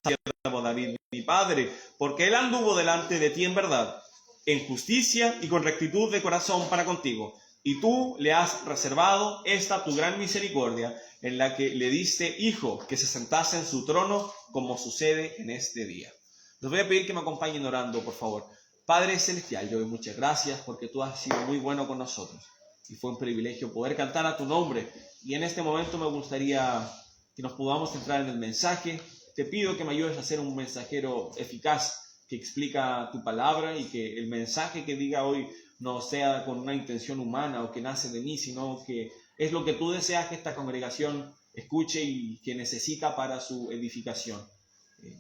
siervo David, mi padre, porque él anduvo delante de ti en verdad, en justicia y con rectitud de corazón para contigo. Y tú le has reservado esta tu gran misericordia, en la que le diste hijo, que se sentase en su trono, como sucede en este día. Les voy a pedir que me acompañen orando, por favor. Padre Celestial, yo doy muchas gracias porque tú has sido muy bueno con nosotros. Y fue un privilegio poder cantar a tu nombre. Y en este momento me gustaría que nos podamos entrar en el mensaje. Te pido que me ayudes a ser un mensajero eficaz que explica tu palabra y que el mensaje que diga hoy no sea con una intención humana o que nace de mí, sino que es lo que tú deseas que esta congregación escuche y que necesita para su edificación.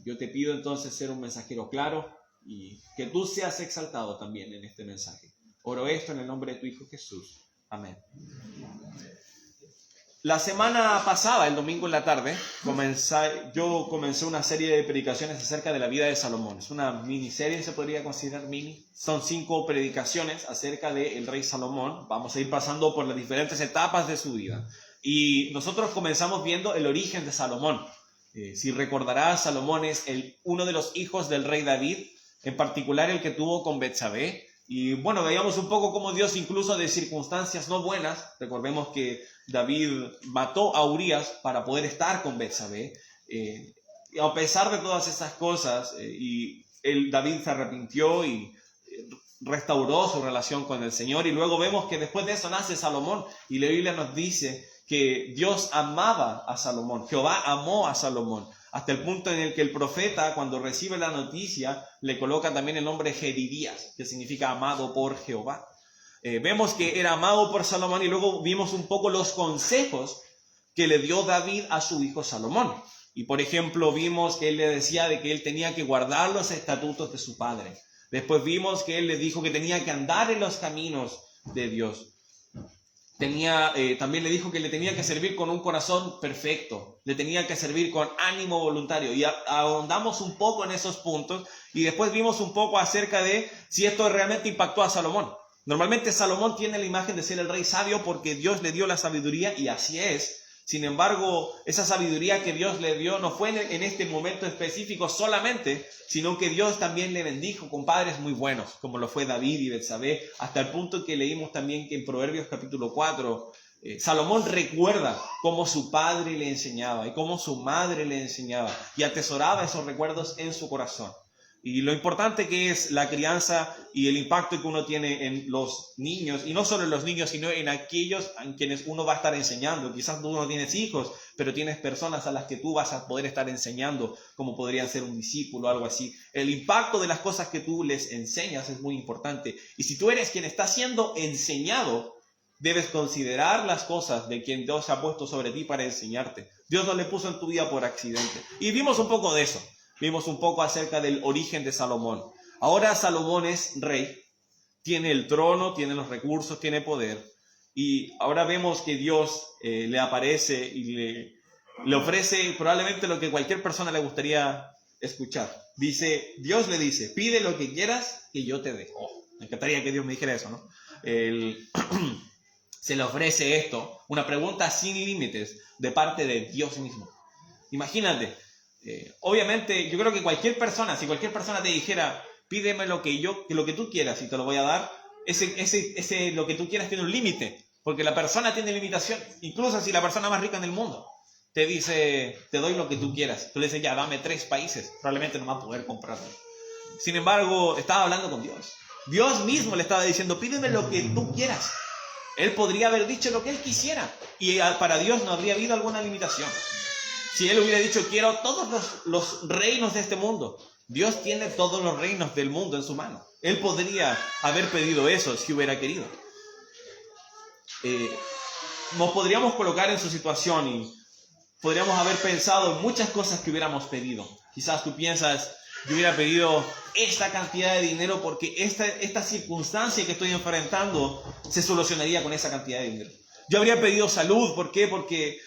Yo te pido entonces ser un mensajero claro y que tú seas exaltado también en este mensaje. Oro esto en el nombre de tu Hijo Jesús. Amén. La semana pasada, el domingo en la tarde, yo comencé una serie de predicaciones acerca de la vida de Salomón. Es una miniserie, se podría considerar mini. Son 5 predicaciones acerca del rey Salomón. Vamos a ir pasando por las diferentes etapas de su vida. Y nosotros comenzamos viendo el origen de Salomón. Si recordarás, Salomón es uno de los hijos del rey David, en particular el que tuvo con Betsabé. Y bueno, veíamos un poco cómo Dios, incluso de circunstancias no buenas, recordemos que David mató a Urías para poder estar con Betsabé. Y a pesar de todas esas cosas, David se arrepintió y restauró su relación con el Señor. Y luego vemos que después de eso nace Salomón. Y la Biblia nos dice que Dios amaba a Salomón, Jehová amó a Salomón, hasta el punto en el que el profeta, cuando recibe la noticia, le coloca también el nombre Jedidías, que significa amado por Jehová. Vemos que era amado por Salomón y luego vimos un poco los consejos que le dio David a su hijo Salomón. Y por ejemplo, vimos que él le decía de que él tenía que guardar los estatutos de su padre. Después vimos que él le dijo que tenía que andar en los caminos de Dios. También le dijo que le tenía que servir con un corazón perfecto, le tenía que servir con ánimo voluntario, y ahondamos un poco en esos puntos, y después vimos un poco acerca de si esto realmente impactó a Salomón. Normalmente Salomón tiene la imagen de ser el rey sabio porque Dios le dio la sabiduría, y así es. Sin embargo, esa sabiduría que Dios le dio no fue en este momento específico solamente, sino que Dios también le bendijo con padres muy buenos, como lo fue David y Betsabé, hasta el punto que leímos también que en Proverbios capítulo 4, Salomón recuerda cómo su padre le enseñaba y cómo su madre le enseñaba, y atesoraba esos recuerdos en su corazón. Y lo importante que es la crianza y el impacto que uno tiene en los niños, y no solo en los niños, sino en aquellos a quienes uno va a estar enseñando. Quizás tú no tienes hijos, pero tienes personas a las que tú vas a poder estar enseñando, como podrían ser un discípulo o algo así. El impacto de las cosas que tú les enseñas es muy importante. Y si tú eres quien está siendo enseñado, debes considerar las cosas de quien Dios ha puesto sobre ti para enseñarte. Dios no le puso en tu vida por accidente. Y vimos un poco de eso. Vimos un poco acerca del origen de Salomón. Ahora Salomón es rey, tiene el trono, tiene los recursos, tiene poder. Y ahora vemos que Dios le aparece y le ofrece probablemente lo que cualquier persona le gustaría escuchar. Dios le dice, pide lo que quieras que yo te dé. Me encantaría que Dios me dijera eso, ¿no? Se le ofrece esto, una pregunta sin límites de parte de Dios mismo. Imagínate. Obviamente, yo creo que cualquier persona, si cualquier persona te dijera, pídeme lo que tú quieras y te lo voy a dar, ese lo que tú quieras tiene un límite, porque la persona tiene limitación. Incluso si la persona más rica en el mundo te dice, te doy lo que tú quieras, tú le dices, ya, dame 3 países, probablemente no va a poder comprarlo. Sin embargo, estaba hablando con Dios. Dios mismo le estaba diciendo, pídeme lo que tú quieras. Él podría haber dicho lo que él quisiera, y para Dios no habría habido alguna limitación. Si él hubiera dicho, quiero todos los reinos de este mundo, Dios tiene todos los reinos del mundo en su mano. Él podría haber pedido eso si hubiera querido. Nos podríamos colocar en su situación y podríamos haber pensado en muchas cosas que hubiéramos pedido. Quizás tú piensas, yo hubiera pedido esta cantidad de dinero porque esta circunstancia que estoy enfrentando se solucionaría con esa cantidad de dinero. Yo habría pedido salud, ¿por qué? Porque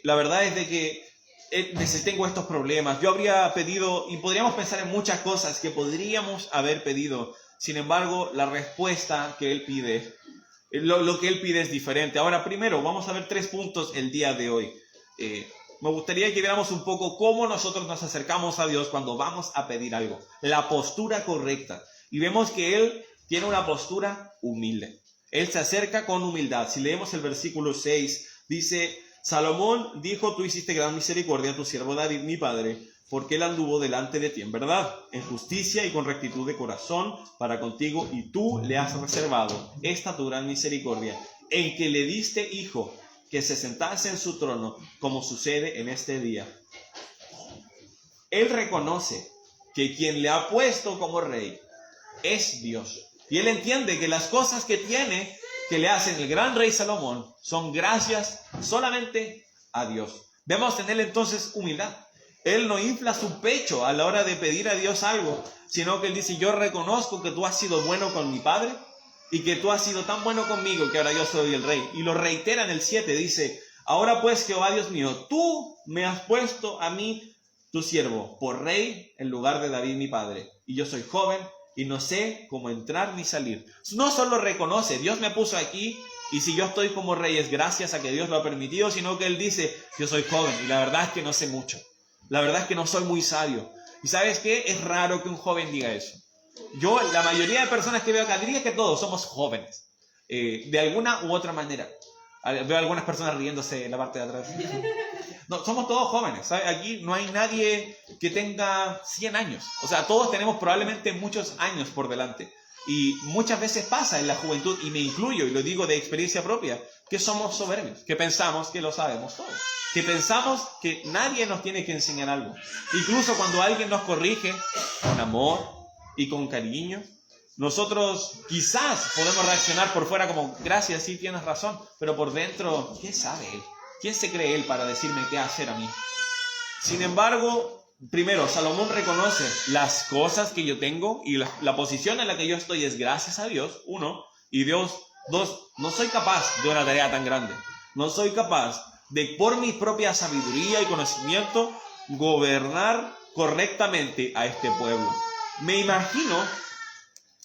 la verdad es de que tengo estos problemas. Yo habría pedido, y podríamos pensar en muchas cosas que podríamos haber pedido. Sin embargo, la respuesta que él pide, lo que él pide es diferente. Ahora, primero, vamos a ver 3 puntos el día de hoy. me gustaría que viéramos un poco cómo nosotros nos acercamos a Dios cuando vamos a pedir algo. La postura correcta. Y vemos que Él tiene una postura humilde. Él se acerca con humildad. Si leemos el versículo 6, dice: Salomón dijo: tú hiciste gran misericordia a tu siervo David, mi padre, porque él anduvo delante de ti en verdad, en justicia y con rectitud de corazón para contigo, y tú le has reservado esta tu gran misericordia, en que le diste hijo, que se sentase en su trono, como sucede en este día. Él reconoce que quien le ha puesto como rey es Dios. Y él entiende que las cosas que tiene, que le hacen el gran rey Salomón, son gracias solamente a Dios. Vemos en él entonces humildad. Él no infla su pecho a la hora de pedir a Dios algo, sino que él dice: yo reconozco que tú has sido bueno con mi padre y que tú has sido tan bueno conmigo que ahora yo soy el rey. Y lo reitera en el 7, dice: ahora pues, Jehová Dios mío, tú me has puesto a mí, tu siervo, por rey en lugar de David mi padre. Y yo soy joven y no sé cómo entrar ni salir. No solo reconoce: Dios me puso aquí, y si yo estoy como rey es gracias a que Dios lo ha permitido, sino que él dice: yo soy joven y la verdad es que no sé mucho. La verdad es que no soy muy sabio. ¿Y sabes qué? Es raro que un joven diga eso. Yo, la mayoría de personas que veo acá, diría que todos somos jóvenes, de alguna u otra manera. Veo algunas personas riéndose en la parte de atrás. No, somos todos jóvenes, ¿sabes? Aquí no hay nadie que tenga 100 años. O sea, todos tenemos probablemente muchos años por delante. Y muchas veces pasa en la juventud, y me incluyo, y lo digo de experiencia propia, que somos soberbios, que pensamos que lo sabemos todo, que pensamos que nadie nos tiene que enseñar algo. Incluso cuando alguien nos corrige con amor y con cariño, nosotros quizás podemos reaccionar por fuera como: gracias, sí, tienes razón, pero por dentro, ¿quién sabe él? ¿Quién se cree él para decirme qué hacer a mí? Sin embargo, primero, Salomón reconoce las cosas que yo tengo y la posición en la que yo estoy es gracias a Dios, uno, y Dios, dos, no soy capaz de una tarea tan grande. No soy capaz de, por mi propia sabiduría y conocimiento, gobernar correctamente a este pueblo. Me imagino,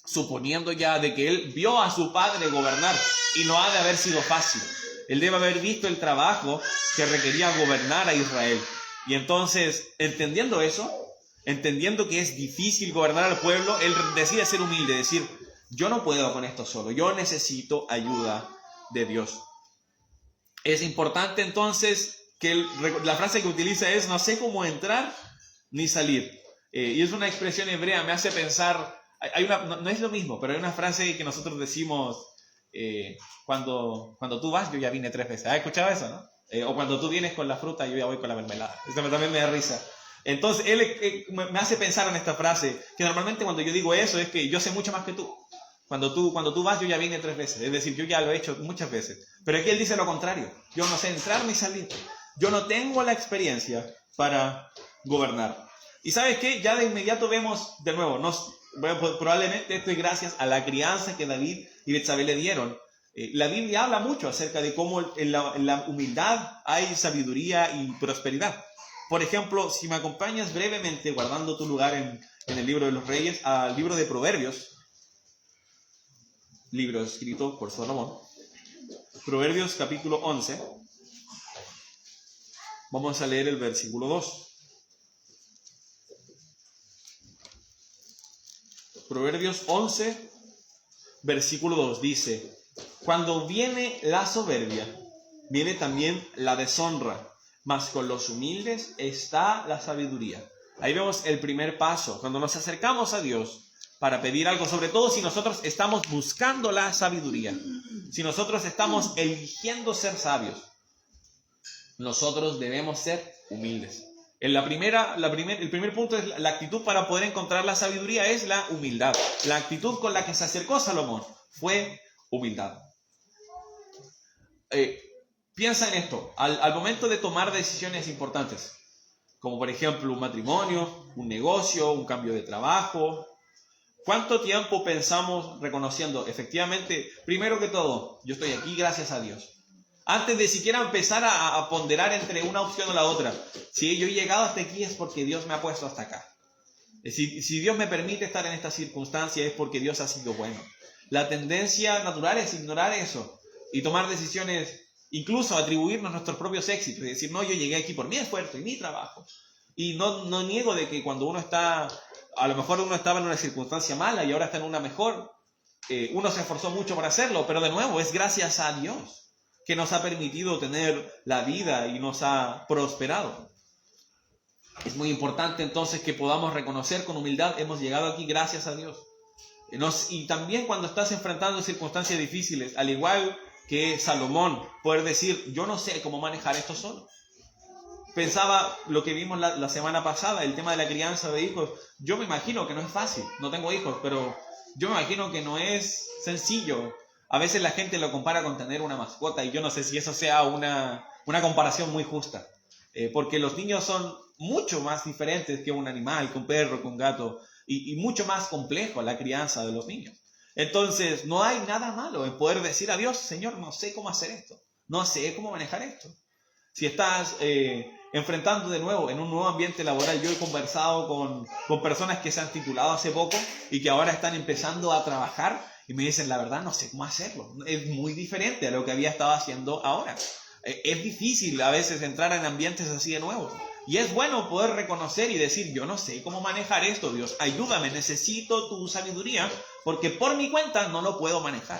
suponiendo ya de que él vio a su padre gobernar, y no ha de haber sido fácil. Él debe haber visto el trabajo que requería gobernar a Israel. Y entonces, entendiendo eso, entendiendo que es difícil gobernar al pueblo, él decide ser humilde, decir: yo no puedo con esto solo, yo necesito ayuda de Dios. Es importante entonces que la frase que utiliza es: no sé cómo entrar ni salir. Y es una expresión hebrea, me hace pensar, no es lo mismo, pero hay una frase que nosotros decimos: cuando tú vas, yo ya vine 3 veces. ¿Has escuchado eso, no? O cuando tú vienes con la fruta, yo ya voy con la mermelada. Esto también me da risa. Entonces, él me hace pensar en esta frase, que normalmente cuando yo digo eso es que yo sé mucho más que tú. Cuando tú vas, yo ya vine 3 veces. Es decir, yo ya lo he hecho muchas veces. Pero aquí él dice lo contrario: yo no sé entrar ni salir. Yo no tengo la experiencia para gobernar. ¿Y sabes qué? Ya de inmediato vemos de nuevo, probablemente esto es gracias a la crianza que David y Betsabé le dieron. La Biblia habla mucho acerca de cómo en la humildad hay sabiduría y prosperidad. Por ejemplo, si me acompañas brevemente, guardando tu lugar en el libro de los Reyes, al libro de Proverbios, libro escrito por Salomón, Proverbios capítulo 11, vamos a leer el versículo 2. Proverbios 11, versículo 2 dice: cuando viene la soberbia, viene también la deshonra, mas con los humildes está la sabiduría. Ahí vemos el primer paso, cuando nos acercamos a Dios para pedir algo, sobre todo si nosotros estamos buscando la sabiduría, si nosotros estamos eligiendo ser sabios, nosotros debemos ser humildes. El primer punto es la actitud para poder encontrar la sabiduría, es la humildad. La actitud con la que se acercó Salomón fue humildad. Piensa en esto, al momento de tomar decisiones importantes, como por ejemplo un matrimonio, un negocio, un cambio de trabajo, ¿cuánto tiempo pensamos reconociendo efectivamente, primero que todo, yo estoy aquí gracias a Dios? Antes de siquiera empezar a ponderar entre una opción o la otra, si yo he llegado hasta aquí es porque Dios me ha puesto hasta acá. Si Dios me permite estar en esta circunstancia es porque Dios ha sido bueno. La tendencia natural es ignorar eso y tomar decisiones incluso atribuirnos nuestros propios éxitos y decir, no, yo llegué aquí por mi esfuerzo y mi trabajo. Y no niego de que cuando uno está, a lo mejor uno estaba en una circunstancia mala y ahora está en una mejor, uno se esforzó mucho para hacerlo, pero de nuevo es gracias a Dios que nos ha permitido tener la vida y nos ha prosperado. Es muy importante entonces que podamos reconocer con humildad, hemos llegado aquí gracias a Dios. Y también cuando estás enfrentando circunstancias difíciles, al igual que Salomón, poder decir, yo no sé cómo manejar esto solo. Pensaba lo que vimos la semana pasada, el tema de la crianza de hijos. Yo me imagino que no es fácil, no tengo hijos, pero yo me imagino que no es sencillo. A veces la gente lo compara con tener una mascota y yo no sé si eso sea una comparación muy justa. Porque los niños son mucho más diferentes que un animal, que un perro, que un gato, y mucho más complejo la crianza de los niños. Entonces, no hay nada malo en poder decir a Dios, Señor, no sé cómo hacer esto, no sé cómo manejar esto. Si estás enfrentando de nuevo en un nuevo ambiente laboral, yo he conversado con personas que se han titulado hace poco y que ahora están empezando a trabajar y me dicen, la verdad, no sé cómo hacerlo. Es muy diferente a lo que había estado haciendo ahora. Es difícil a veces entrar en ambientes así de nuevo. Y es bueno poder reconocer y decir, yo no sé cómo manejar esto, Dios, ayúdame, necesito tu sabiduría, porque por mi cuenta no lo puedo manejar.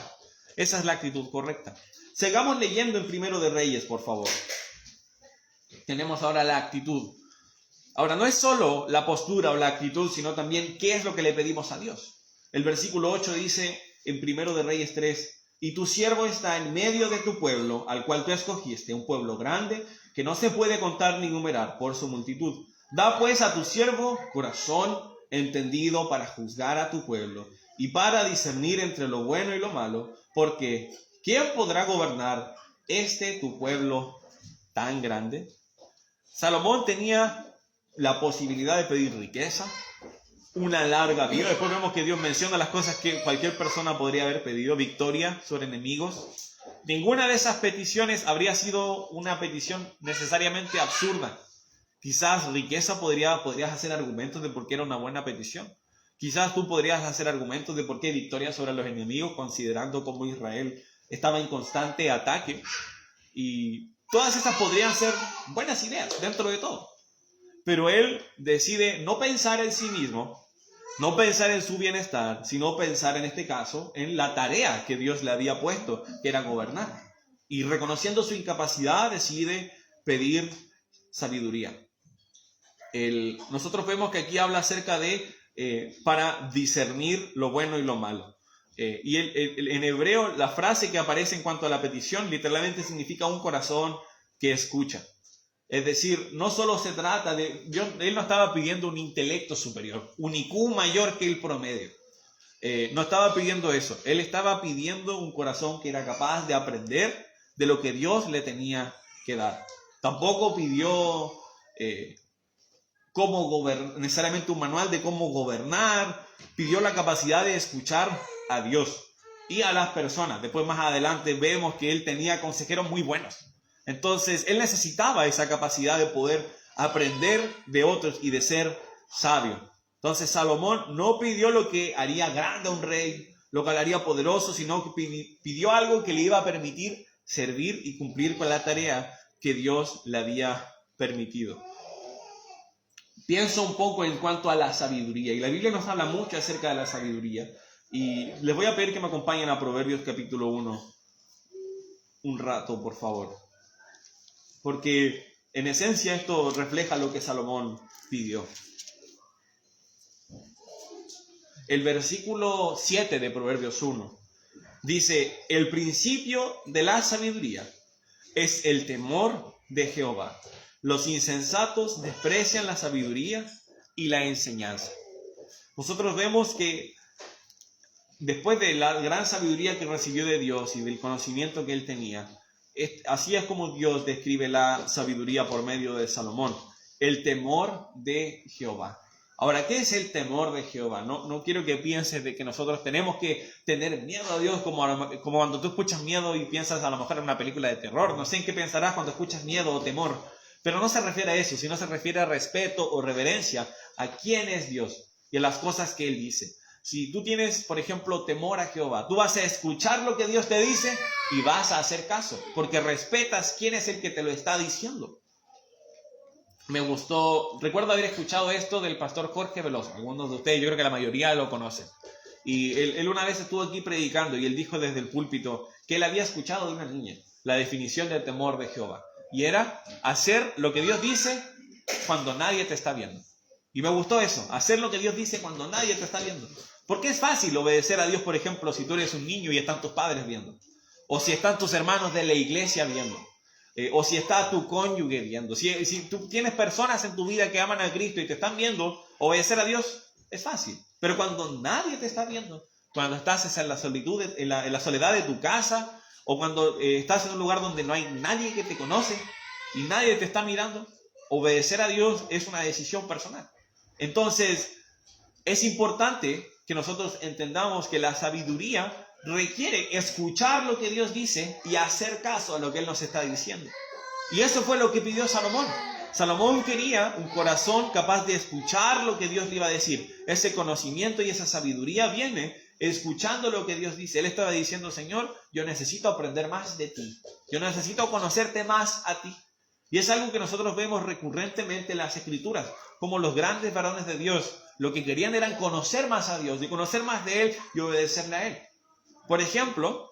Esa es la actitud correcta. Sigamos leyendo en Primero de Reyes, por favor. Tenemos ahora la actitud. Ahora, no es solo la postura o la actitud, sino también qué es lo que le pedimos a Dios. El versículo 8 dice en Primero de Reyes 3, y tu siervo está en medio de tu pueblo, al cual tú escogiste, un pueblo grande, que no se puede contar ni numerar por su multitud. Da pues a tu siervo corazón entendido para juzgar a tu pueblo, y para discernir entre lo bueno y lo malo, porque ¿quién podrá gobernar tu pueblo tan grande? Salomón tenía la posibilidad de pedir riqueza, una larga vida. Después vemos que Dios menciona las cosas que cualquier persona podría haber pedido, victoria sobre enemigos. Ninguna de esas peticiones habría sido una petición necesariamente absurda. Quizás riqueza podrías hacer argumentos de por qué era una buena petición. Quizás tú podrías hacer argumentos de por qué victoria sobre los enemigos, considerando cómo Israel estaba en constante ataque. Y todas esas podrían ser buenas ideas dentro de todo. Pero él decide no pensar en sí mismo, no pensar en su bienestar, sino pensar en este caso en la tarea que Dios le había puesto, que era gobernar. Y reconociendo su incapacidad, decide pedir sabiduría. Nosotros vemos que aquí habla acerca de para discernir lo bueno y lo malo. Y en hebreo la frase que aparece en cuanto a la petición literalmente significa un corazón que escucha. Es decir, no solo se trata de... él no estaba pidiendo un intelecto superior, un IQ mayor que el promedio. No estaba pidiendo eso. Él estaba pidiendo un corazón que era capaz de aprender de lo que Dios le tenía que dar. Tampoco pidió necesariamente un manual de cómo gobernar. Pidió la capacidad de escuchar a Dios y a las personas. Después más adelante vemos que él tenía consejeros muy buenos. Entonces, él necesitaba esa capacidad de poder aprender de otros y de ser sabio. Entonces, Salomón no pidió lo que haría grande a un rey, lo que le haría poderoso, sino que pidió algo que le iba a permitir servir y cumplir con la tarea que Dios le había permitido. Pienso un poco en cuanto a la sabiduría, y la Biblia nos habla mucho acerca de la sabiduría. Y les voy a pedir que me acompañen a Proverbios capítulo 1 un rato, por favor. Porque en esencia esto refleja lo que Salomón pidió. El versículo 7 de Proverbios 1 dice, el principio de la sabiduría es el temor de Jehová. Los insensatos desprecian la sabiduría y la enseñanza. Nosotros vemos que después de la gran sabiduría que recibió de Dios y del conocimiento que él tenía, así es como Dios describe la sabiduría por medio de Salomón. El temor de Jehová. Ahora, ¿qué es el temor de Jehová? No quiero que pienses de que nosotros tenemos que tener miedo a Dios como cuando tú escuchas miedo y piensas a lo mejor en una película de terror. No sé en qué pensarás cuando escuchas miedo o temor. Pero no se refiere a eso, sino se refiere a respeto o reverencia a quién es Dios y a las cosas que Él dice. Si tú tienes, por ejemplo, temor a Jehová, tú vas a escuchar lo que Dios te dice y vas a hacer caso, porque respetas quién es el que te lo está diciendo. Me gustó, recuerdo haber escuchado esto del pastor Jorge Veloso. Algunos de ustedes, yo creo que la mayoría lo conocen. Y él una vez estuvo aquí predicando y él dijo desde el púlpito que él había escuchado de una niña la definición del temor de Jehová. Y era hacer lo que Dios dice cuando nadie te está viendo. Y me gustó eso, hacer lo que Dios dice cuando nadie te está viendo. Porque es fácil obedecer a Dios, por ejemplo, si tú eres un niño y están tus padres viendo. O si están tus hermanos de la iglesia viendo. O si está tu cónyuge viendo. Si tú tienes personas en tu vida que aman a Cristo y te están viendo, obedecer a Dios es fácil. Pero cuando nadie te está viendo, cuando estás en la solitud, en la soledad de tu casa, o cuando estás en un lugar donde no hay nadie que te conoce y nadie te está mirando, obedecer a Dios es una decisión personal. Entonces, es importante que nosotros entendamos que la sabiduría requiere escuchar lo que Dios dice y hacer caso a lo que Él nos está diciendo. Y eso fue lo que pidió Salomón. Salomón quería un corazón capaz de escuchar lo que Dios le iba a decir. Ese conocimiento y esa sabiduría viene escuchando lo que Dios dice. Él estaba diciendo, Señor, yo necesito aprender más de ti. Yo necesito conocerte más a ti. Y es algo que nosotros vemos recurrentemente en las Escrituras, como los grandes varones de Dios, lo que querían era conocer más a Dios, y conocer más de Él y obedecerle a Él. Por ejemplo,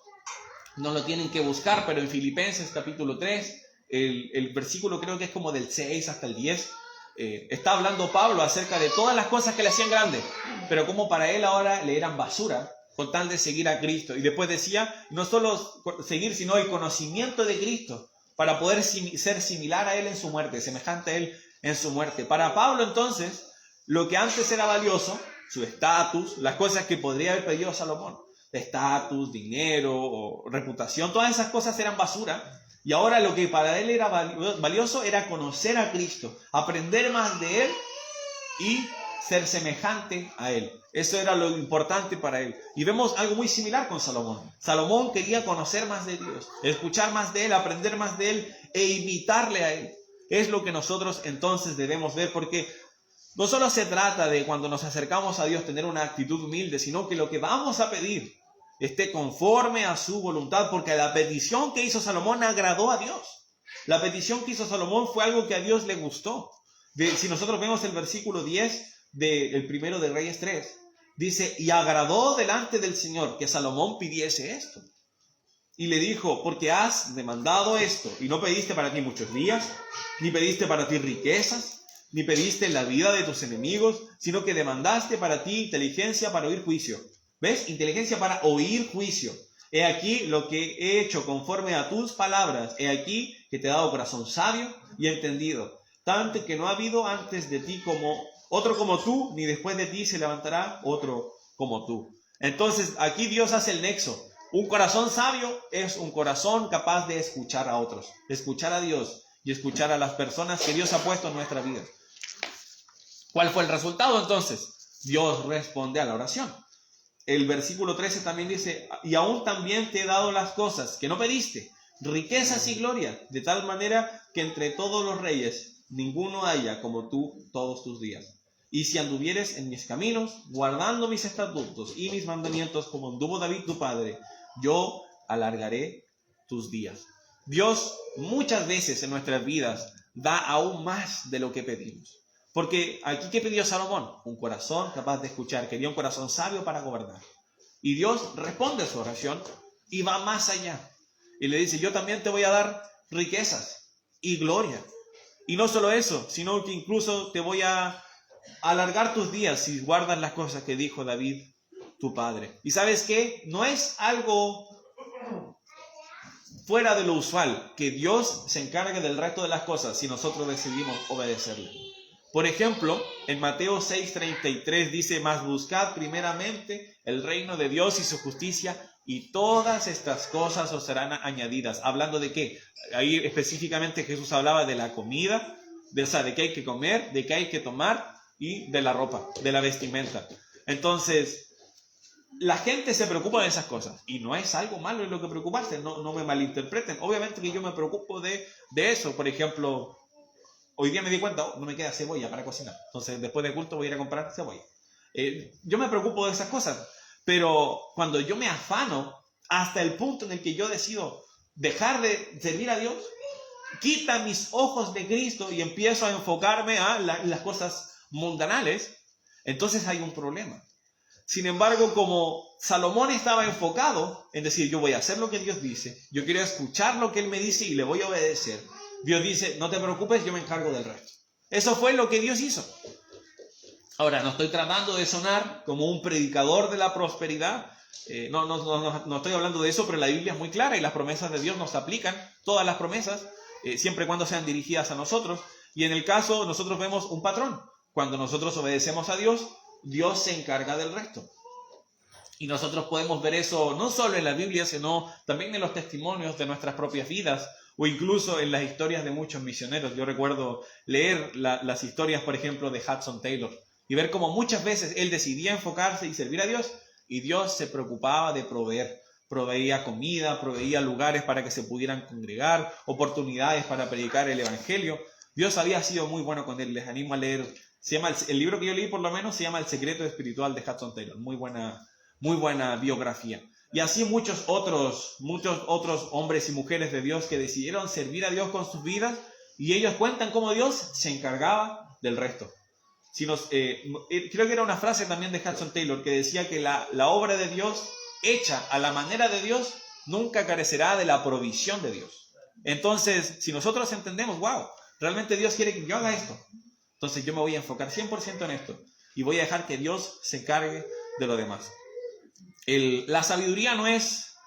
no lo tienen que buscar, pero en Filipenses capítulo 3, el versículo creo que es como del 6 hasta el 10, está hablando Pablo acerca de todas las cosas que le hacían grande, pero como para él ahora le eran basura, con tal de seguir a Cristo. Y después decía, no solo seguir, sino el conocimiento de Cristo, para poder ser similar a Él en su muerte, semejante a Él en su muerte. Para Pablo entonces, lo que antes era valioso, su estatus, las cosas que podría haber pedido Salomón, estatus, dinero o reputación, todas esas cosas eran basura. Y ahora lo que para él era valioso era conocer a Cristo, aprender más de Él y ser semejante a Él. Eso era lo importante para él. Y vemos algo muy similar con Salomón. Salomón quería conocer más de Dios, escuchar más de Él, aprender más de Él e imitarle a Él. Es lo que nosotros entonces debemos ver, porque no solo se trata de cuando nos acercamos a Dios tener una actitud humilde, sino que lo que vamos a pedir esté conforme a su voluntad, porque la petición que hizo Salomón agradó a Dios. La petición que hizo Salomón fue algo que a Dios le gustó. Si nosotros vemos el versículo 10 del primero de Reyes 3, dice, y agradó delante del Señor que Salomón pidiese esto. Y le dijo, porque has demandado esto, y no pediste para ti muchos días, ni pediste para ti riquezas, ni pediste la vida de tus enemigos, sino que demandaste para ti inteligencia para oír juicio. ¿Ves? Inteligencia para oír juicio. He aquí lo que he hecho conforme a tus palabras. He aquí que te he dado corazón sabio y entendido. Tanto que no ha habido antes de ti otro como tú, ni después de ti se levantará otro como tú. Entonces aquí Dios hace el nexo. Un corazón sabio es un corazón capaz de escuchar a otros, escuchar a Dios y escuchar a las personas que Dios ha puesto en nuestra vida. ¿Cuál fue el resultado entonces? Dios responde a la oración. El versículo 13 también dice, y aún también te he dado las cosas que no pediste, riquezas y gloria, de tal manera que entre todos los reyes ninguno haya como tú todos tus días. Y si anduvieres en mis caminos, guardando mis estatutos y mis mandamientos como anduvo David tu padre, yo alargaré tus días. Dios muchas veces en nuestras vidas da aún más de lo que pedimos. Porque aquí, ¿qué pidió Salomón? Un corazón capaz de escuchar. Quería un corazón sabio para gobernar. Y Dios responde a su oración y va más allá. Y le dice, yo también te voy a dar riquezas y gloria. Y no solo eso, sino que incluso te voy a alargar tus días si guardas las cosas que dijo David, tu padre. ¿Y sabes qué? No es algo fuera de lo usual que Dios se encargue del resto de las cosas si nosotros decidimos obedecerle. Por ejemplo, en Mateo 6:33 dice, mas buscad primeramente el reino de Dios y su justicia, y todas estas cosas os serán añadidas. ¿Hablando de qué? Ahí específicamente Jesús hablaba de la comida, de qué hay que comer, de qué hay que tomar y de la ropa, de la vestimenta. Entonces, la gente se preocupa de esas cosas y no es algo malo en lo que preocuparse, no me malinterpreten. Obviamente que yo me preocupo de eso. Por ejemplo, hoy día me di cuenta, no me queda cebolla para cocinar. Entonces, después de culto voy a ir a comprar cebolla. Yo me preocupo de esas cosas, pero cuando yo me afano hasta el punto en el que yo decido dejar de servir a Dios, quita mis ojos de Cristo y empiezo a enfocarme a las cosas mundanales, entonces hay un problema. Sin embargo, como Salomón estaba enfocado en decir, yo voy a hacer lo que Dios dice, yo quiero escuchar lo que Él me dice y le voy a obedecer, Dios dice, no te preocupes, yo me encargo del resto. Eso fue lo que Dios hizo. Ahora, no estoy tratando de sonar como un predicador de la prosperidad, no estoy hablando de eso, pero la Biblia es muy clara y las promesas de Dios nos aplican, todas las promesas, siempre y cuando sean dirigidas a nosotros. Y en el caso, nosotros vemos un patrón. Cuando nosotros obedecemos a Dios, Dios se encarga del resto. Y nosotros podemos ver eso no solo en la Biblia, sino también en los testimonios de nuestras propias vidas o incluso en las historias de muchos misioneros. Yo recuerdo leer las historias, por ejemplo, de Hudson Taylor y ver cómo muchas veces él decidía enfocarse y servir a Dios y Dios se preocupaba de proveer. Proveía comida, proveía lugares para que se pudieran congregar, oportunidades para predicar el Evangelio. Dios había sido muy bueno con él. Les animo a leer. El libro que yo leí por lo menos se llama El secreto espiritual de Hudson Taylor. Muy buena biografía. Y así muchos otros hombres y mujeres de Dios que decidieron servir a Dios con sus vidas y ellos cuentan cómo Dios se encargaba del resto. Creo que era una frase también de Hudson Taylor que decía que la obra de Dios hecha a la manera de Dios nunca carecerá de la provisión de Dios. Entonces, si nosotros entendemos, wow, realmente Dios quiere que yo haga esto, entonces yo me voy a enfocar 100% en esto y voy a dejar que Dios se encargue de lo demás. La sabiduría no es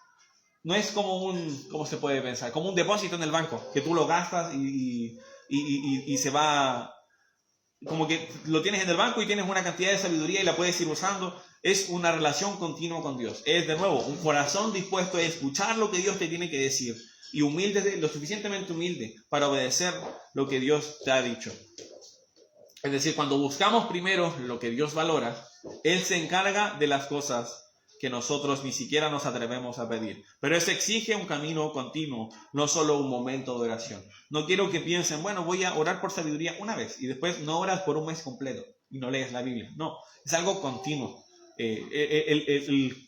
como ¿cómo se puede pensar? Como un depósito en el banco, que tú lo gastas y se va, como que lo tienes en el banco y tienes una cantidad de sabiduría y la puedes ir usando. Es una relación continua con Dios. Es, de nuevo, un corazón dispuesto a escuchar lo que Dios te tiene que decir y humilde, lo suficientemente humilde para obedecer lo que Dios te ha dicho. Es decir, cuando buscamos primero lo que Dios valora, Él se encarga de las cosas que nosotros ni siquiera nos atrevemos a pedir. Pero eso exige un camino continuo, no solo un momento de oración. No quiero que piensen, bueno, voy a orar por sabiduría una vez y después no oras por un mes completo y no lees la Biblia. No, es algo continuo.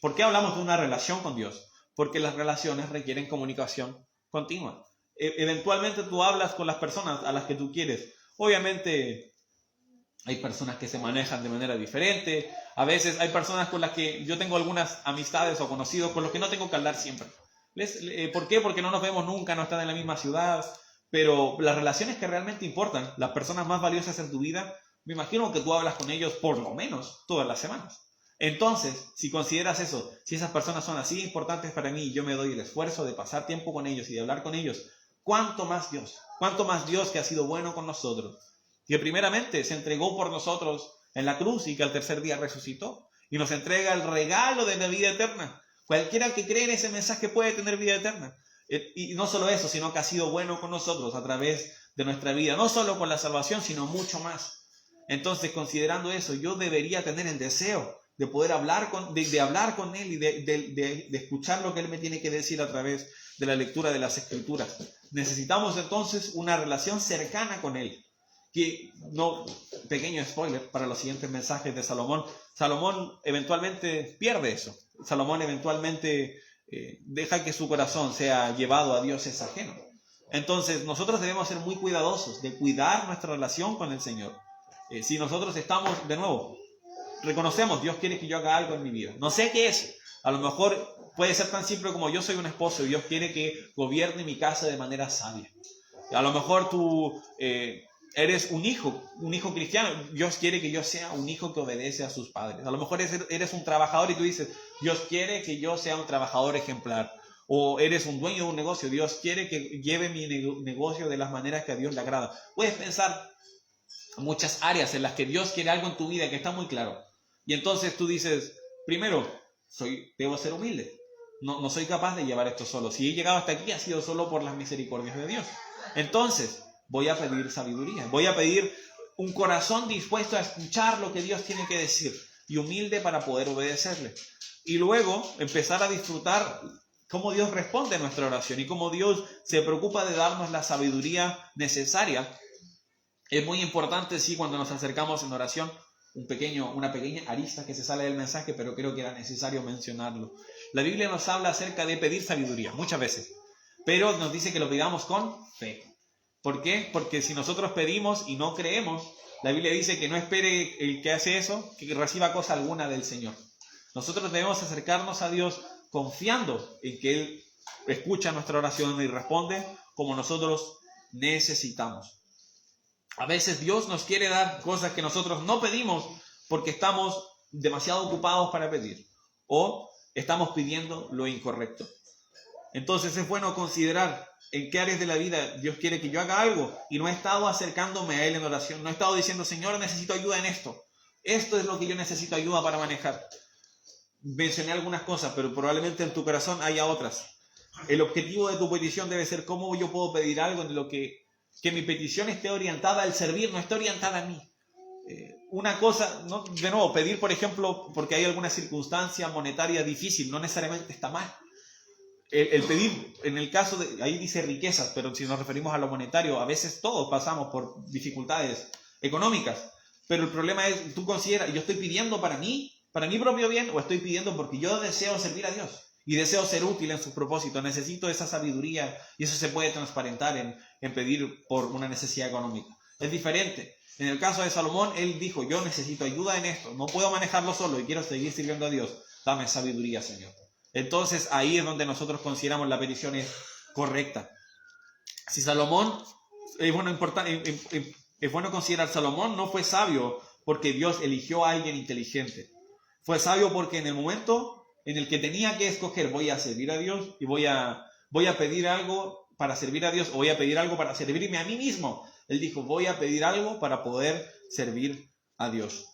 ¿Por qué hablamos de una relación con Dios? Porque las relaciones requieren comunicación continua. Eventualmente tú hablas con las personas a las que tú quieres. Obviamente hay personas que se manejan de manera diferente. A veces hay personas con las que yo tengo algunas amistades o conocidos con los que no tengo que hablar siempre. ¿Por qué? Porque no nos vemos nunca, no están en la misma ciudad. Pero las relaciones que realmente importan, las personas más valiosas en tu vida, me imagino que tú hablas con ellos por lo menos todas las semanas. Entonces, si consideras eso, si esas personas son así importantes para mí y yo me doy el esfuerzo de pasar tiempo con ellos y de hablar con ellos, ¿cuánto más Dios que ha sido bueno con nosotros? Que primeramente se entregó por nosotros en la cruz y que al tercer día resucitó y nos entrega el regalo de la vida eterna. Cualquiera que cree en ese mensaje puede tener vida eterna. Y no solo eso, sino que ha sido bueno con nosotros a través de nuestra vida, no solo con la salvación, sino mucho más. Entonces, considerando eso, yo debería tener el deseo de poder hablar de hablar con Él y de escuchar lo que Él me tiene que decir a través de la lectura de las Escrituras. Necesitamos entonces una relación cercana con Él. Pequeño spoiler para los siguientes mensajes de Salomón. Salomón eventualmente pierde eso. Salomón eventualmente deja que su corazón sea llevado a dioses ajenos. Entonces nosotros debemos ser muy cuidadosos de cuidar nuestra relación con el Señor. Si nosotros estamos, de nuevo, reconocemos, Dios quiere que yo haga algo en mi vida. No sé qué es. A lo mejor puede ser tan simple como yo soy un esposo y Dios quiere que gobierne mi casa de manera sabia. A lo mejor tú eres un hijo cristiano. Dios quiere que yo sea un hijo que obedece a sus padres. A lo mejor eres un trabajador y tú dices, Dios quiere que yo sea un trabajador ejemplar. O eres un dueño de un negocio. Dios quiere que lleve mi negocio de las maneras que a Dios le agrada. Puedes pensar muchas áreas en las que Dios quiere algo en tu vida que está muy claro. Y entonces tú dices, primero, debo ser humilde. No soy capaz de llevar esto solo. Si he llegado hasta aquí ha sido solo por las misericordias de Dios. Entonces, voy a pedir sabiduría. Voy a pedir un corazón dispuesto a escuchar lo que Dios tiene que decir y humilde para poder obedecerle. Y luego empezar a disfrutar cómo Dios responde a nuestra oración y cómo Dios se preocupa de darnos la sabiduría necesaria. Es muy importante, sí, cuando nos acercamos en oración, una pequeña arista que se sale del mensaje, pero creo que era necesario mencionarlo. La Biblia nos habla acerca de pedir sabiduría, muchas veces, pero nos dice que lo pidamos con fe. ¿Por qué? Porque si nosotros pedimos y no creemos, la Biblia dice que no espere el que hace eso, que reciba cosa alguna del Señor. Nosotros debemos acercarnos a Dios confiando en que Él escucha nuestra oración y responde como nosotros necesitamos. A veces Dios nos quiere dar cosas que nosotros no pedimos porque estamos demasiado ocupados para pedir o estamos pidiendo lo incorrecto. Entonces es bueno considerar en qué áreas de la vida Dios quiere que yo haga algo y no he estado acercándome a Él en oración, no he estado diciendo, Señor, necesito ayuda en esto. Esto es lo que yo necesito ayuda para manejar. Mencioné algunas cosas, pero probablemente en tu corazón haya otras. El objetivo de tu petición debe ser cómo yo puedo pedir algo en lo que mi petición esté orientada al servir, no esté orientada a mí. Una cosa, ¿no? De nuevo, pedir, por ejemplo, porque hay alguna circunstancia monetaria difícil, no necesariamente está mal. El pedir, en el caso de, ahí dice riquezas, pero si nos referimos a lo monetario, a veces todos pasamos por dificultades económicas, pero el problema es, tú consideras, yo estoy pidiendo para mi propio bien, o estoy pidiendo porque yo deseo servir a Dios y deseo ser útil en sus propósitos, necesito esa sabiduría, y eso se puede transparentar en pedir por una necesidad económica. Es diferente. En el caso de Salomón, él dijo, yo necesito ayuda en esto, no puedo manejarlo solo y quiero seguir sirviendo a Dios, dame sabiduría, Señor. Entonces ahí es donde nosotros consideramos la petición es correcta. Si Salomón, es bueno considerar, Salomón no fue sabio porque Dios eligió a alguien inteligente. Fue sabio porque en el momento en el que tenía que escoger, voy a servir a Dios y voy a pedir algo para servir a Dios, o voy a pedir algo para servirme a mí mismo. Él dijo, voy a pedir algo para poder servir a Dios.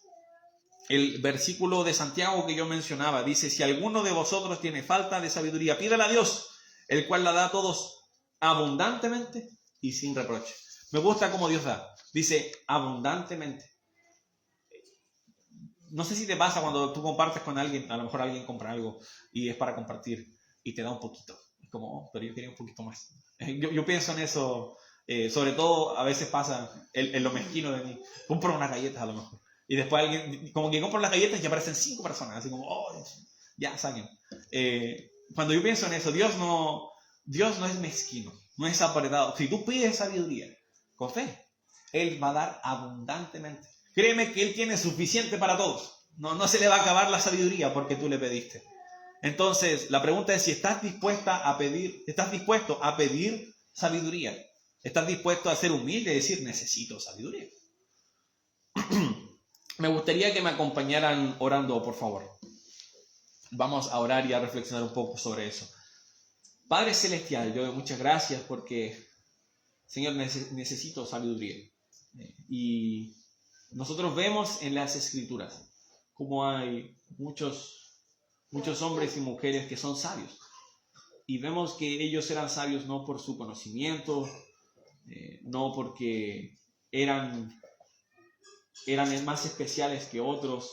El versículo de Santiago que yo mencionaba dice, si alguno de vosotros tiene falta de sabiduría, pídala a Dios, el cual la da a todos abundantemente y sin reproche. Me gusta cómo Dios da. Dice abundantemente. No sé si te pasa cuando tú compartes con alguien, a lo mejor alguien compra algo y es para compartir y te da un poquito. Es como, oh, pero yo quería un poquito más. Yo pienso en eso, sobre todo a veces pasa en lo mezquino de mí. Compro unas galletas a lo mejor. Y después alguien, como que compro las galletas y aparecen 5 personas, así como, oh, ya saquen. Cuando yo pienso en eso, Dios no es mezquino, no es apretado. Si tú pides sabiduría con fe, Él va a dar abundantemente. Créeme que Él tiene suficiente para todos. No se le va a acabar la sabiduría porque tú le pediste. Entonces, la pregunta es si estás dispuesto a pedir sabiduría. ¿Estás dispuesto a ser humilde y decir, necesito sabiduría? Me gustaría que me acompañaran orando, por favor. Vamos a orar y a reflexionar un poco sobre eso. Padre Celestial, yo doy muchas gracias porque, Señor, necesito sabiduría. Y nosotros vemos en las Escrituras cómo hay muchos hombres y mujeres que son sabios. Y vemos que ellos eran sabios no por su conocimiento, no porque eran más especiales que otros,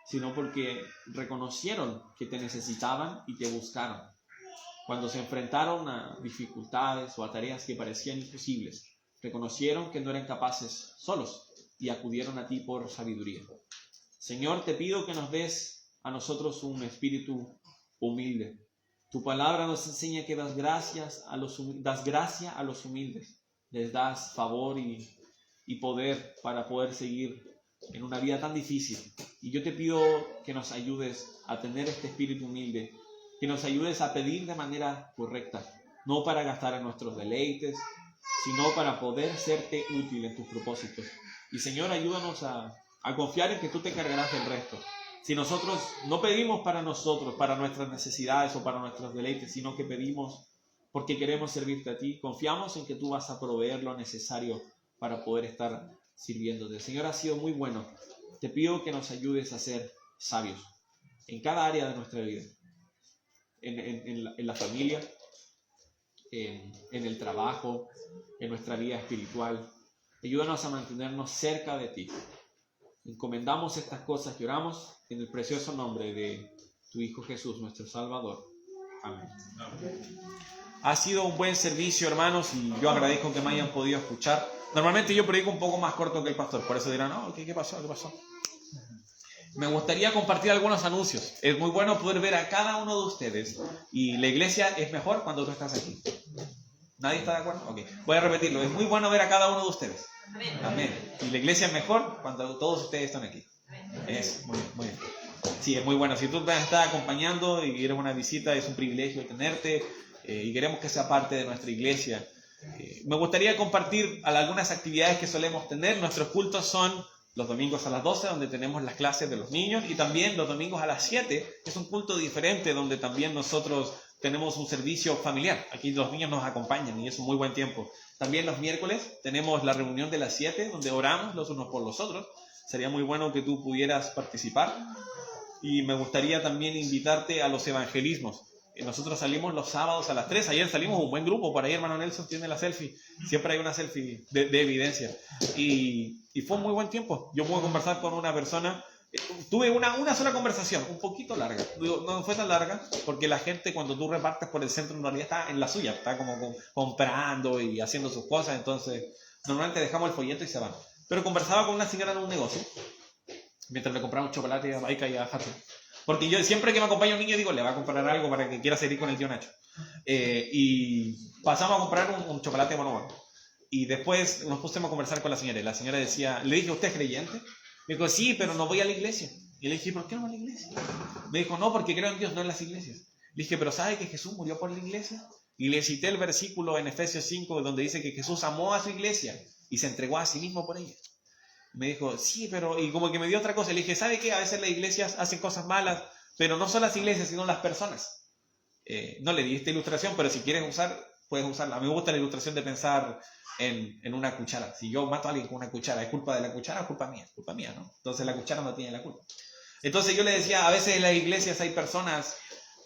sino porque reconocieron que te necesitaban y te buscaron. Cuando se enfrentaron a dificultades o a tareas que parecían imposibles, reconocieron que no eran capaces solos y acudieron a ti por sabiduría. Señor, te pido que nos des a nosotros un espíritu humilde. Tu palabra nos enseña que das gracia a los humildes, les das favor y poder para poder seguir en una vida tan difícil. Y yo te pido que nos ayudes a tener este espíritu humilde, que nos ayudes a pedir de manera correcta, no para gastar en nuestros deleites, sino para poder serte útil en tus propósitos. Y Señor, ayúdanos a confiar en que tú te cargarás del resto. Si nosotros no pedimos para nosotros, para nuestras necesidades o para nuestros deleites, sino que pedimos porque queremos servirte a ti, confiamos en que tú vas a proveer lo necesario para poder estar sirviéndote. Señor, ha sido muy bueno. Te pido que nos ayudes a ser sabios en cada área de nuestra vida, en la familia, en el trabajo, en nuestra vida espiritual. Ayúdanos a mantenernos cerca de ti. Encomendamos estas cosas y oramos en el precioso nombre de tu Hijo Jesús, nuestro Salvador. Amén. Ha sido un buen servicio, hermanos, y yo agradezco que me hayan podido escuchar. Normalmente yo predico un poco más corto que el pastor, por eso dirán, ¿qué pasó? me gustaría compartir algunos anuncios. Es muy bueno poder ver a cada uno de ustedes. Y la iglesia es mejor cuando tú estás aquí. ¿Nadie está de acuerdo? Ok. Voy a repetirlo. Es muy bueno ver a cada uno de ustedes. Amén. Y la iglesia es mejor cuando todos ustedes están aquí. Es muy bien, muy bien. Sí, es muy bueno. Si tú me estás acompañando y eres una visita, es un privilegio tenerte y queremos que sea parte de nuestra iglesia. Me gustaría compartir algunas actividades que solemos tener. Nuestros cultos son los domingos a las 12, donde tenemos las clases de los niños, y también los domingos a las 7, que es un culto diferente, donde también nosotros tenemos un servicio familiar. Aquí los niños nos acompañan y es un muy buen tiempo. También los miércoles tenemos la reunión de las 7, donde oramos los unos por los otros. Sería muy bueno que tú pudieras participar. Y me gustaría también invitarte a los evangelismos. Nosotros salimos los sábados a las 3. Ayer salimos un buen grupo. Por ahí hermano Nelson tiene la selfie. Siempre hay una selfie de evidencia. Y fue un muy buen tiempo. Yo pude conversar con una persona. Tuve una sola conversación, un poquito larga. No fue tan larga, porque la gente cuando tú repartes por el centro en realidad está en la suya. Está como comprando y haciendo sus cosas. Entonces, normalmente dejamos el folleto y se van. Pero conversaba con una señora de un negocio, mientras le compraba un chocolate a Maika y a Hatsune. Porque yo siempre que me acompaña un niño digo, le va a comprar algo para que quiera seguir con el tío Nacho. Y pasamos a comprar un chocolate mono. Y después nos pusimos a conversar con la señora. Y la señora decía, le dije, ¿usted es creyente? Me dijo, sí, pero no voy a la iglesia. Y le dije, ¿por qué no va a la iglesia? Me dijo, no, porque creo en Dios, no en las iglesias. Le dije, pero ¿sabe que Jesús murió por la iglesia? Y le cité el versículo en Efesios 5, donde dice que Jesús amó a su iglesia y se entregó a sí mismo por ella. Me dijo, sí, pero... Y como que me dio otra cosa. Le dije, ¿sabe qué? A veces las iglesias hacen cosas malas, pero no son las iglesias, sino las personas. No le di esta ilustración, pero si quieres usar, puedes usarla. A mí me gusta la ilustración de pensar en una cuchara. Si yo mato a alguien con una cuchara, ¿es culpa de la cuchara o culpa mía? Es culpa mía, ¿no? Entonces la cuchara no tiene la culpa. Entonces yo le decía, a veces en las iglesias hay personas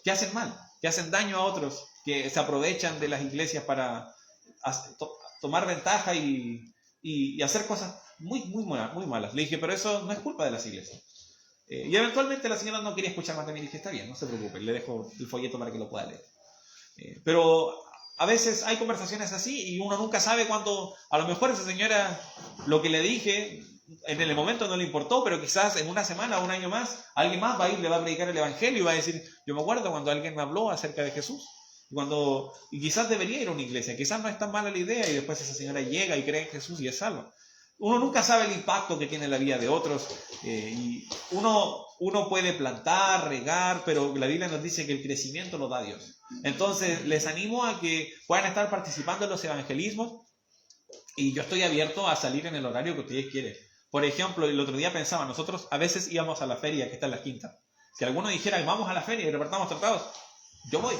que hacen mal, que hacen daño a otros, que se aprovechan de las iglesias para tomar ventaja y hacer cosas muy malas. Le dije, pero eso no es culpa de las iglesias. Y eventualmente la señora no quería escuchar más de mí. Le dije, está bien, no se preocupe, le dejo el folleto para que lo pueda leer. Pero a veces hay conversaciones así y uno nunca sabe cuándo, a lo mejor esa señora, lo que le dije, en el momento no le importó, pero quizás en una semana o un año más, alguien más va a ir, le va a predicar el evangelio y va a decir, yo me acuerdo cuando alguien me habló acerca de Jesús. Y quizás debería ir a una iglesia, quizás no es tan mala la idea y después esa señora llega y cree en Jesús y es salva. Uno nunca sabe el impacto que tiene en la vida de otros y uno puede plantar, regar, pero la Biblia nos dice que el crecimiento lo da Dios. Entonces les animo a que puedan estar participando en los evangelismos y yo estoy abierto a salir en el horario que ustedes quieren. Por ejemplo, el otro día pensaba, nosotros a veces íbamos a la feria que está en la Quinta. Si alguno dijera, vamos a la feria y repartamos tratados, yo voy.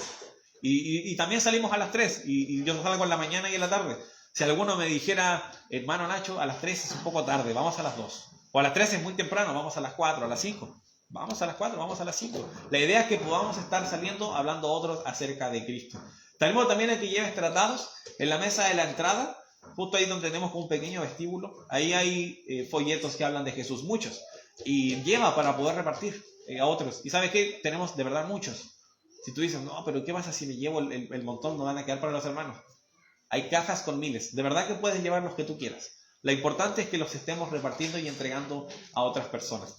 Y también salimos a las 3 y yo salgo en la mañana y en la tarde. Si alguno me dijera, hermano Nacho, a las 3 es un poco tarde, vamos a las 2. O a las 3 es muy temprano, vamos a las 4, a las 5. Vamos a las 4, vamos a las 5. La idea es que podamos estar saliendo hablando a otros acerca de Cristo. Tenemos también el que lleves tratados en la mesa de la entrada, justo ahí donde tenemos un pequeño vestíbulo. Ahí hay folletos que hablan de Jesús, muchos. Y lleva para poder repartir a otros. Y ¿sabes qué? Tenemos de verdad muchos. Si tú dices, no, pero ¿qué pasa si me llevo el montón? No van a quedar para los hermanos. Hay cajas con miles. De verdad que puedes llevar los que tú quieras. Lo importante es que los estemos repartiendo y entregando a otras personas.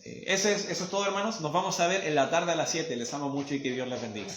Eso es todo, hermanos. Nos vamos a ver en la tarde a las 7. Les amo mucho y que Dios les bendiga.